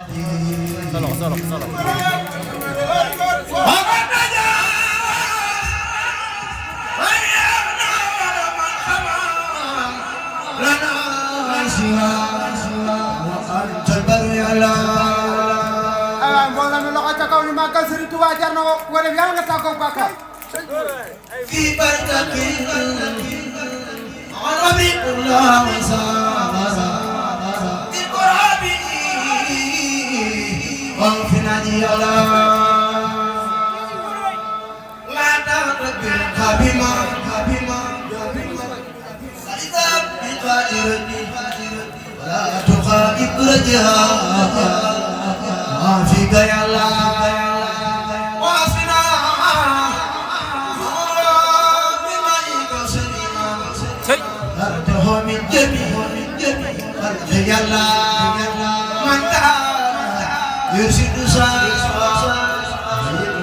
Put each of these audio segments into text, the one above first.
Salam. mbooloo mi loxo ca kaw ni màggal Sëriñ Tuubaa jar na ko wala yàlla nga tàggoog bàkkaar في بركة عربي الله وسامة بقرابه وفي نادي الله لا تغرب بالخبيمة فإذا بقائرتي ولا تخالف رجها ما فيك يا الله واصفنا أرده من جميع خلق يلا من تعالى يرشد ساعة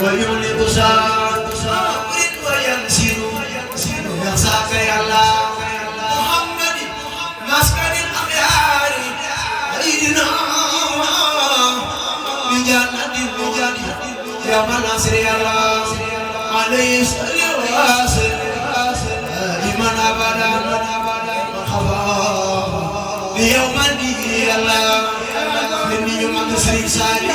ويولد ساعة وينسر ينساك يلا محمد مسكن الأخيار سيدنا بجنة يا مناصر يلا عليه الصلاة والسلام إيمان أبدا مرحبا بيوم الدين الله من يوم السرير ساري